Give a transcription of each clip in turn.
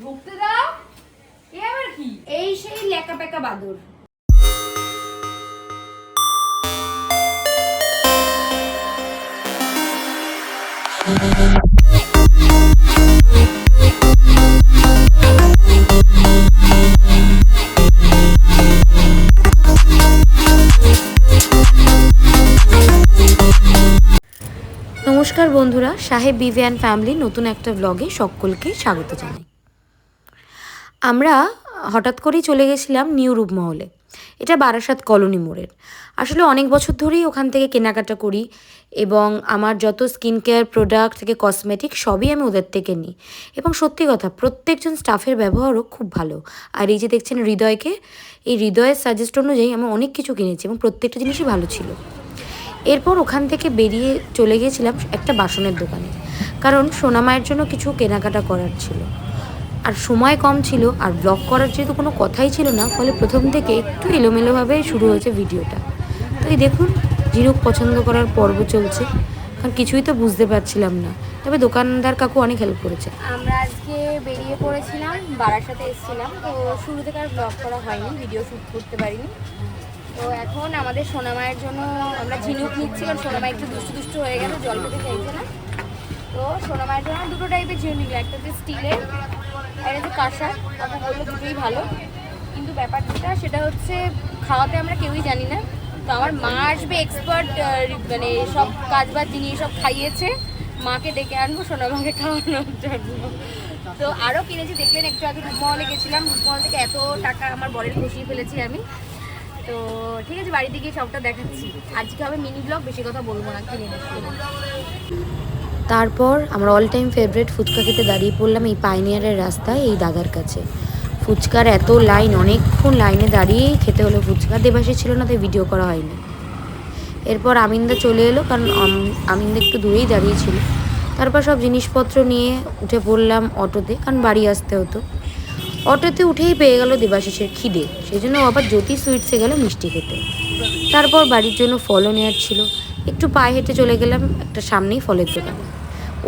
ঢুকতে দাও। এ আবার কি? এই সেই লেকা পেকা বাদর। নমস্কার বন্ধুরা, সাহেব বিভিয়ান ফ্যামিলি নতুন একটা ব্লগে সকলকে স্বাগত জানাই। আমরা হঠাৎ করেই চলে গেছিলাম নিউ রূপমহলে। এটা বারাসাত কলোনি মোড়ের। আসলে অনেক বছর ধরেই ওখান থেকে কেনাকাটা করি এবং আমার যত স্কিন কেয়ার প্রোডাক্ট থেকে কসমেটিক সবই আমি ওদের থেকে নিই। এবং সত্যি কথা, প্রত্যেকজন স্টাফের ব্যবহারও খুব ভালো। আর এই যে দেখছেন হৃদয়কে, এই হৃদয়ের সাজেস্ট অনুযায়ী আমি অনেক কিছু কিনেছি এবং প্রত্যেকটা জিনিসই ভালো ছিল। এরপর ওখান থেকে বেরিয়ে চলে গিয়েছিলাম একটা বাসনের দোকানে, কারণ সোনামায়ের জন্য কিছু কেনাকাটা করার ছিল। আর সময় কম ছিল, আর ব্লগ করার যেহেতু কোনো কথাই ছিল না, ফলে প্রথম থেকে একটু এলোমেলোভাবে শুরু হয়েছে ভিডিওটা। তো এই দেখুন, ঝিনুক পছন্দ করার পর্ব চলছে, কারণ কিছুই তো বুঝতে পারছিলাম না। তবে দোকানদার কাকু অনেক হেল্প করেছে। আমরা আজকে বেরিয়ে পড়েছিলাম, বারাসাতে এসেছিলাম। তো শুরু থেকে আর ব্লগ করা হয়নি, ভিডিও শ্যুট করতে পারিনি। তো এখন আমাদের সোনামায়ের জন্য আমরা ঝিনুক নিচ্ছি, কারণ সোনামা একটু দুষ্টু দুষ্টু হয়ে গেছে, জল খেতে চাইছে না। তো সোনামায়ের জন্য দুটো টাইপের ঝিনুক নিলাম, একটা হচ্ছে স্টিলের আর একটা কাঁসার। আপু বললো দুটোই ভালো, কিন্তু ব্যাপারটা সেটা হচ্ছে খাওয়াতে আমরা কেউই জানি না। তো আমার মা আসবে এক্সপার্ট, মানে সব কাজবাজ জিনিস সব খাইয়েছে। মাকে ডেকে আনবো সোনামাকে খাওয়ানোর জন্য। তো আরও কিনেছি, দেখলেন একটু আগে রূপমহলে গেছিলাম, রূপমহল থেকে এত টাকা আমার বরের বসিয়ে ফেলেছি আমি। তো ঠিক আছে, বাড়িতে গিয়ে সবটা দেখাচ্ছি। আজকে হবে মিনি ব্লগ, বেশি কথা বলবো না, কিনে নিচ্ছি। তারপর আমরা অল টাইম ফেভারিট ফুচকা খেতে দাঁড়িয়ে পড়লাম এই পাইনিয়ারের রাস্তায়, এই দাদার কাছে। ফুচকার এত লাইন, অনেকক্ষণ লাইনে দাঁড়িয়েই খেতে হলো ফুচকা। দেবাশে ছিল না, তাই ভিডিও করা হয়নি। এরপর আমিনদা চলে এলো, কারণ আমিনদা একটু দূরেই দাঁড়িয়েছিল। তারপর সব জিনিসপত্র নিয়ে উঠে পড়লাম অটোতে, কারণ বাড়ি আসতে হতো। অটোতে উঠেই পেয়ে গেল দেবাশিসের খিদে, সেই জন্য আবার জ্যোতি সুইটসে গেল মিষ্টি খেতে। তারপর বাড়ির জন্য ফলও নেওয়ার ছিল, একটু পায়ে হেঁটে চলে গেলাম একটা সামনেই ফলের দোকানে।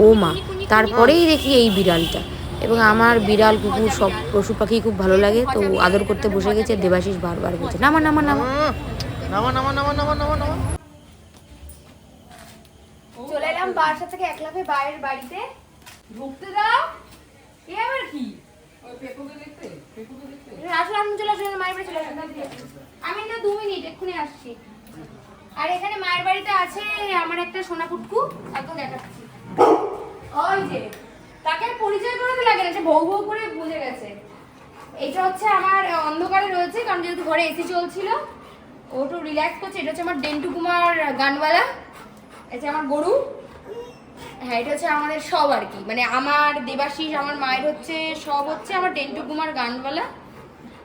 ও মা, তারপরেই দেখি এই বিড়ালটা। এবং আমার বিড়াল কুকুর সব পশু পাখি খুব ভালো লাগে, তো আদর করতে বসে গেছে। দেবাশিস বারবার বলছে নামা নামা নামা নামা নামা নামা নামা নামা নামা। চলে এলাম বাসা থেকে একলাফে বাইরের বাড়িতে। ঢুকতে দাও। এ আবার কি? ওই পেকুকে দেখতে, পেকুকে দেখতে। আসলে আমি চলে আসলে মায়ের বাড়ি চলে আসলাম। আমি না 2 মিনিট এক্ষুনি আসছি। আর এখানে মায়ের বাড়িতে আছে আমার একটা সোনা পুটকু, একদম দেখাচ্ছি। ওই যে তাকে পরিচয় করাতে লাগে না, যে বউ বউ করে বুঝে গেছে। এটা হচ্ছে আমার অন্ধকারে রয়েছে, কারণ যেহেতু ঘরে এসি চলছিল, ও একটু রিল্যাক্স করছে। এটা হচ্ছে আমার ডেন্টু কুমার গানওয়ালা, এটা আমার গরু। হ্যাঁ, এটা হচ্ছে আমাদের সব আর কি, মানে আমার দেবাশিস, আমার মায়ের হচ্ছে সব হচ্ছে আমার ডেন্টু কুমার গানওয়ালা।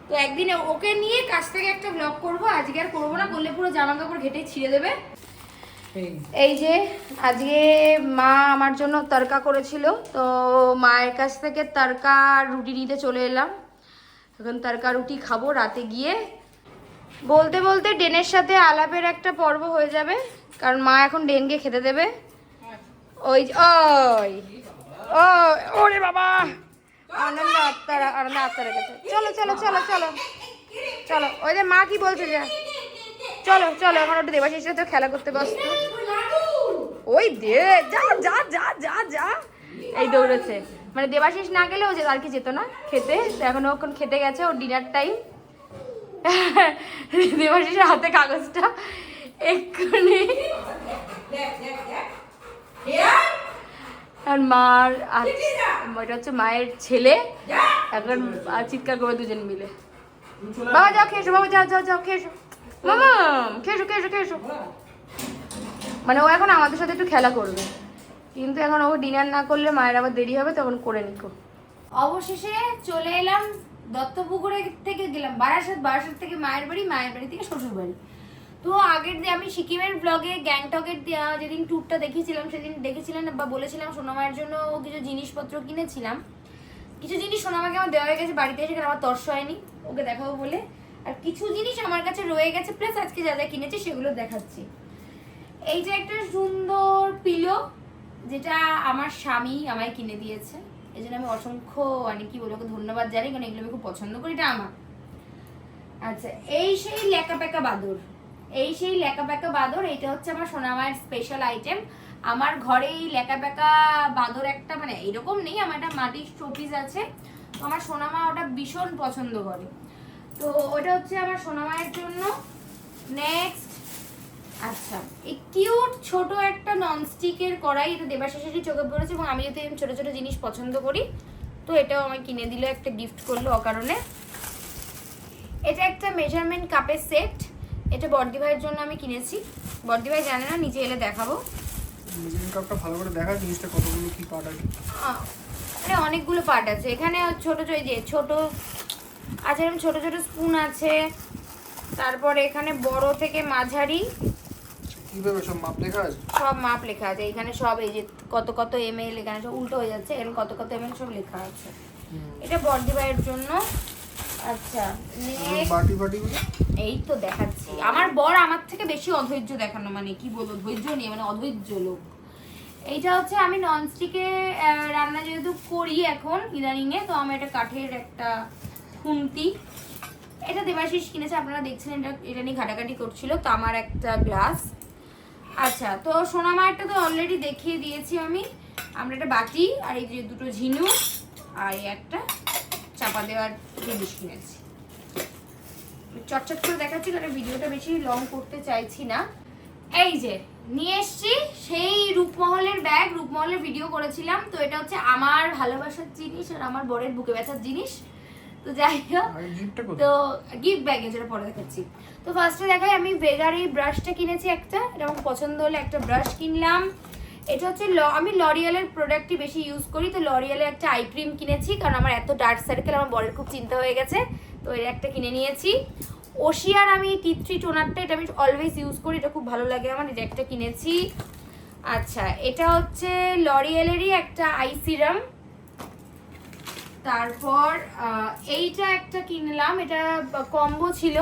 তো একদিন ওকে নিয়ে কাছ থেকে একটা ব্লগ করবো, আজকে আর করবো না, করলে পুরো জামা কাপড় ঘেটে ছিঁড়ে দেবে। এই যে আজকে মা আমার জন্য তরকা করেছিল, তো মায়ের কাছ থেকে তরকা রুটি নিতে চলে এলাম। এখন তরকা রুটি খাবো রাতে গিয়ে। বলতে বলতে ডেনের সাথে আলাপের একটা পর্ব হয়ে যাবে, কারণ মা এখন ডেনকে খেতে দেবে। ওই ওই ও ওরে বাবা, আনন্দ আত্মারা গেছে। চলো চলো চলো চলো চলো, ওই যে মা কি বলছে, যা চলো চলো, এখন ওটা দেবাশিস সাথে খেলা করতে ব্যস্ত। ওই দে, যা যা যা যা যা, এই দৌড়েছে। মানে দেবাশিস না গেলে ও যে আর কি যেত না খেতে। তো এখন ও খেতে গেছে, ওর ডিনার টাইম। দেবাশিসের হাতে কাগজটা এক্ষুনি, আর মার ওইটা হচ্ছে মায়ের ছেলে, এখন চিৎকার করবে দুজন মিলে। বাবা যাও খেয়েছো, বাবা যাও যাও যাও খেয়েছো, মামা খেয়েছো খেয়েছো খেয়েছো। মানে ও এখন আমাদের সাথে একটু খেলা করবে, কিন্তু এখন ও ডিনার না করলে মায়ের আবার দেরি হবে, তখন করে নিকো। অবশেষে চলে এলাম দত্তপুকুরে থেকে গেলাম বারাসাত, বারাসাত থেকে মায়ের বাড়ি, মায়ের বাড়ি থেকে শ্বশুর বাড়ি। তো আগের যে আমি সিকিমের ব্লগে গ্যাংটকের যেদিন ট্যুরটা দেখিয়েছিলাম, সেদিন দেখেছিলেন বা বলেছিলাম সোনামায়ের জন্য কিছু জিনিসপত্র কিনেছিলাম। কিছু জিনিস সোনামাকে আমার দেওয়া হয়ে গেছে বাড়িতে এসে, কারণ আমার তর্স হয়নি ওকে দেখাবো বলে। আর কিছু জিনিস আমার কাছে রয়ে গেছে, প্লাস আজকে যা যা কিনেছি সেগুলো দেখাচ্ছি। এই যে একটা সুন্দর পিলো, যেটা আমার স্বামী আমায় কিনে দিয়েছে। এই জন্য আমি অসংখ্য মানে কি বলবো ধন্যবাদ জানাই, কারণ এগুলো আমি খুব পছন্দ করি, এটা আমার। আচ্ছা, এই সেই লেকা পেকা বাদর, এই সেই লেকা পেকা বাদর, এটা হচ্ছে আমার সোনামায়ের স্পেশাল আইটেম। আমার ঘরে এই লেকা পেকা বাদর একটা মানে এরকম নেই, আমার একটা মাটির শোপিস আছে, তো আমার সোনামা ওটা ভীষণ পছন্দ করে, তো ওটা হচ্ছে আমার সোনামায়ের জন্য। নেক্সট, আচ্ছা এই কিউট ছোট একটা ননস্টিকের কড়াই, এটা দেবাশিসেরই চোখে পড়েছে এবং আমি যদি ছোট ছোট জিনিস পছন্দ করি তো এটাও আমায় কিনে দিল, একটা গিফট করলো অকারণে। এটা একটা মেজারমেন্ট কাপের সেট, এটা বর্দি ভাইয়ের জন্য আমি কিনেছি, বর্দি ভাই জানে না, নিচে এলে দেখাবো। মেজারমেন্ট কাপটা ভালো করে দেখা, জিনিসটা কতগুলো কি পার্ট আছে। মানে অনেকগুলো পার্ট আছে এখানে, ছোট ছোট যে ছোট আছে, এরকম ছোট ছোট স্পুন আছে, তারপরে এখানে বড় থেকে মাঝারি কিভাবে সব মাপ লেখা আছে, সব মাপ লেখা আছে এখানে, সব এই যে কত কত ml, এখানে সব উল্টো হয়ে যাচ্ছে, এখানে কত কত ml সব লেখা আছে। এটা বর্দি ভাইয়ের জন্য। আচ্ছা next, বাটি বাটি এই তো দেখাচ্ছি, আমার বর আমার থেকে বেশি অধৈর্য দেখানো, মানে কি বলবো ধৈর্য নিয়ে মানে অধৈর্য লোক। এইটা হচ্ছে আমি ননস্টিকে রান্না যেহেতু করি এখন ইদানিং এ, তো আমার এটা কাঠের একটা খুন্তি, এটা দেবাশিস কিনেছে, আপনারা দেখছেন এটা নিয়ে ঘাটাঘাটি করছিল, তো আমার একটা গ্লাস। আচ্ছা, তো সোনামায়েরটা তো অলরেডি দেখিয়ে দিয়েছি আমি, আমরা একটা বাটি আর এই যে দুটো ঝিনুক আর এই একটা চাপা দেওয়ার জিনিস কিনেছি। চটচট করে দেখাচ্ছি কারণ ভিডিওটা বেশি লং করতে চাইছি না। এই যে নিয়ে এসছি সেই রূপমহলের ব্যাগ, রূপমহলের ভিডিও করেছিলাম, তো এটা হচ্ছে আমার ভালোবাসার জিনিস আর আমার বরের বুকে ব্যথার জিনিস, তো যাই হোক, তো গিফট ব্যাগ যেটা পরে দেখাচ্ছি। তো ফার্স্টে দেখাই, আমি ভেগার এই ব্রাশটা কিনেছি একটা, এটা আমার পছন্দ হলে একটা ব্রাশ কিনলাম। এটা হচ্ছে আমি লরিয়ালের প্রোডাক্টই বেশি ইউজ করি, তো লরিয়ালের একটা আই ক্রিম কিনেছি, কারণ আমার এত ডার্ক সার্কেল, আমার বরের খুব চিন্তা হয়ে গেছে, তো এর একটা কিনে নিয়েছি। ওশিয়ার আমি টি3 টোনারটা, এটা আমি অলওয়েজ ইউজ করি, এটা খুব ভালো লাগে আমার, এটা একটা কিনেছি। আচ্ছা, এটা হচ্ছে লরিয়ালেরই একটা আই সিরাম। তারপর এইটা একটা কিনলাম, এটা কম্বো ছিল,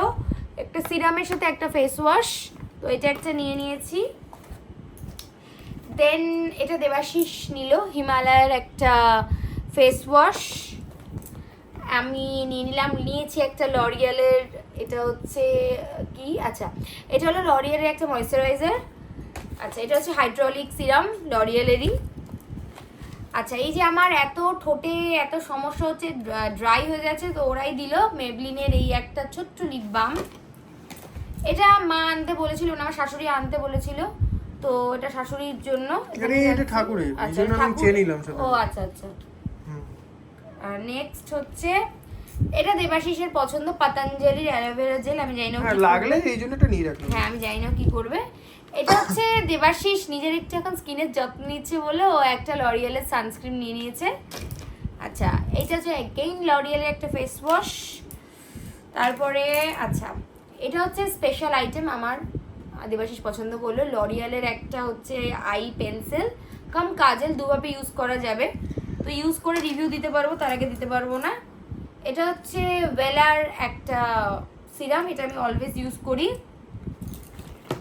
একটা সিরামের সাথে একটা ফেস ওয়াশ, তো এটা একটা নিয়ে নিয়েছি। দেন এটা দেবাশিস নিল, হিমালয়ের একটা ফেস ওয়াশ, আমি নিয়েছি একটা লরিয়ালের, এটা হচ্ছে কি, আচ্ছা এটা হলো লরিয়ালের একটা ময়েশ্চারাইজার। আচ্ছা, এটা হচ্ছে হাইড্রোলিক সিরাম লরিয়ালেরই। আচ্ছা, এই যে আমার এত ঠোঁটে এত সমস্যা হচ্ছে, ড্রাই হয়ে যাচ্ছে, তো ওরাই দিল মেবলিনের এই একটা ছোট্ট লিপ বাম, এটা মা আনতে বলেছিল, আমার শাশুড়ি আনতে বলেছিল, তো এটা শাশুড়ির জন্য। এটা ঠাকুরের, এইজন্য আমি চেয়ে নিলাম সেটা। ও আচ্ছা আচ্ছা। আর নেক্সট হচ্ছে এটা দেবাশিসের পছন্দ, পতঞ্জলির অ্যালোভেরা জেল, আমি জানি না লাগলে এইজন্য এটা নিয়ে রাখলাম। হ্যাঁ, আমি জানি না কি করবে। এটা হচ্ছে দেবাশিস নিজের একটু এখন স্কিনের যত্ন নিচ্ছে বলে ও একটা লরিয়ালের সানস্ক্রিন নিয়ে নিয়েছে। আচ্ছা, এইটা হচ্ছে এগেইন লরিয়ালের একটা ফেস ওয়াশ। তারপরে আচ্ছা, এটা হচ্ছে স্পেশাল আইটেম আমার, দেবাশিস পছন্দ করলো, লরিয়ালের একটা হচ্ছে আই পেন্সিল কাম কাজল, দুভাবে ইউজ করা যাবে, তো ইউজ করে রিভিউ দিতে পারবো, তার আগে দিতে পারবো না। এটা হচ্ছে ওয়েলার একটা সিরাম, এটা আমি অলওয়েজ ইউজ করি।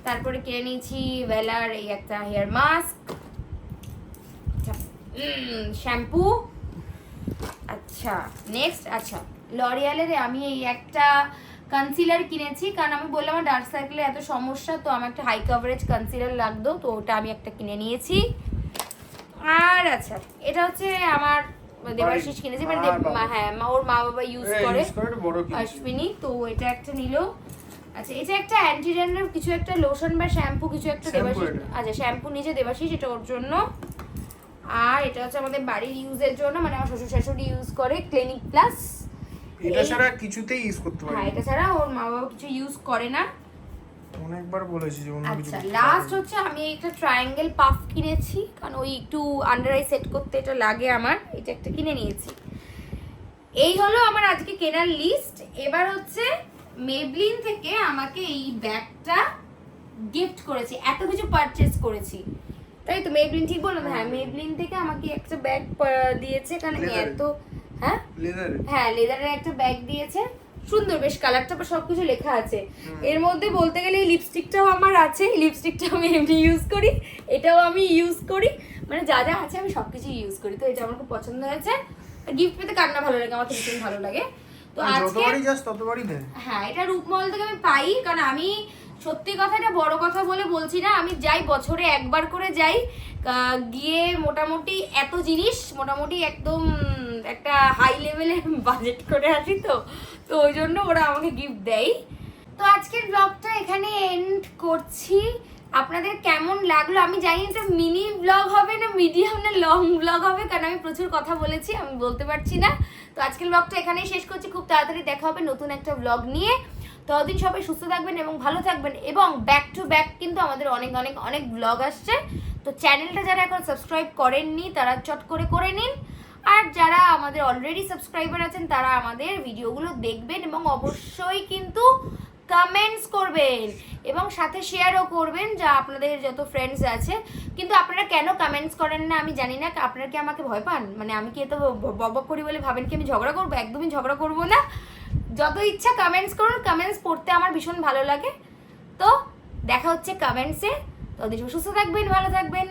তারপরে কিনে নিয়েছি ওয়েলার এই একটা হেয়ার মাস্ক, শ্যাম্পু। আচ্ছা নেক্সট, আচ্ছা লরিয়ালের আমি এই একটা কনসিলার কিনেছি, কারণ আমি বললাম আমার ডার্ক সার্কেলে এত সমস্যা, তো আমার একটা হাই কভারেজ কনসিলার লাগতো, তো ওটা আমি একটা কিনে নিয়েছি। আর আচ্ছা, এটা হচ্ছে আমার দেবাশিস কিনেছি, মানে হ্যাঁ ওর মা বাবা ইউজ করে অশ্বিনী, তো এটা একটা নিল। আচ্ছা, এটা একটা অ্যান্টি ড্যান্ড্রফ কিছু একটা লোশন বা শ্যাম্পু কিছু একটা দেবাশিস, আচ্ছা শ্যাম্পু নিচে দেবাশিস, এটা ওর জন্য। আর এটা হচ্ছে আমাদের বাড়ির ইউজের জন্য, মানে আমার শ্বশুর শাশুড়ি ইউজ করে, ক্লিনিক প্লাস, এটা ছাড়া কিছুতেই ইউজ করতে পারে না। হ্যাঁ, এটা ছাড়া ওর মা বাবা কিছু ইউজ করে না। অনেকবার বলেছি যে অন্য কিছু। আচ্ছা, লাস্ট হচ্ছে আমি একটা ট্রায়াঙ্গেল পাফ কিনেছি, কারণ ওই একটু আন্ডার আই সেট করতে এটা লাগে আমার, এটা একটা কিনে নিয়েছি। এই হলো আমার আজকে কেনার লিস্ট। এবার হচ্ছে মেবলিন থেকে আমাকে এই ব্যাগটা গিফট করেছে, এত কিছু পারচেজ করেছি, তাই তো মেবলিন ঠিক বললাম? হ্যাঁ, মেবলিন থেকে আমাকে একটা ব্যাগ দিয়েছে, কারণ এত হ্যাঁ লেদারের একটা ব্যাগ দিয়েছে, সুন্দর বেশ, কালারটা সবকিছু লেখা আছে। এর মধ্যে বলতে গেলে এই লিপস্টিকটাও আমার আছে, লিপস্টিকটা আমি এমনি ইউজ করি, এটাও আমি ইউজ করি, মানে যা যা আছে আমি সবকিছু ইউজ করি, তো এটা আমার খুব পছন্দ হয়েছে। গিফট পেতে কার না ভালো লাগে, আমার তো ভীষণ ভালো লাগে। তো আজকে যতবারই যাস ততবারই দেয়। হ্যাঁ, এটা রূপমহল থেকে আমি পাই, কারণ আমি সত্যি কথা, এটা বড় কথা বলে বলছি না, আমি যাই বছরে একবার করে যাই, গিয়ে মোটামুটি এত জিনিস মোটামুটি একদম একটা হাই লেভেলের বাজেট করে আসি, তো ওই জন্য ওরা আমাকে গিফট দেয়। তো আজকের ব্লগটা এখানে এন্ড করছি। আপনাদের কেমন লাগলো আমি জানি, এটা মিনি ব্লগ হবে না মিডিয়াম না লং ব্লগ হবে, কারণ আমি প্রচুর কথা বলেছি, আমি বলতে পারছি না। তো আজকের ব্লগটা এখানেই শেষ করছি, খুব তাড়াতাড়ি দেখা হবে নতুন একটা ব্লগ নিয়ে। ততদিন সবাই সুস্থ থাকবেন এবং ভালো থাকবেন, এবং ব্যাক টু ব্যাক কিন্তু আমাদের অনেক অনেক অনেক ব্লগ আসছে। তো চ্যানেলটা যারা এখন সাবস্ক্রাইব করেননি তারা চট করে নিন, আর যারা আমাদের অলরেডি সাবস্ক্রাইবার আছেন তারা আমাদের ভিডিওগুলো দেখবেন এবং অবশ্যই কিন্তু কমেন্টস করবেন এবং সাথে শেয়ারও করবেন যা আপনাদের যত ফ্রেন্ডস আছে। কিন্তু আপনারা কেন কমেন্টস করেন না আমি জানি না, আপনারা কি আমাকে ভয় পান? মানে আমি কি এত বক করি বলে ভাবেন কি আমি ঝগড়া করবো? একদমই ঝগড়া করবো না, যত ইচ্ছা কমেন্টস করুন, কমেন্টস পড়তে আমার ভীষণ ভালো লাগে। তো দেখা হচ্ছে কমেন্টসে, ততদিন সুস্থ থাকবেন, ভালো থাকবেন।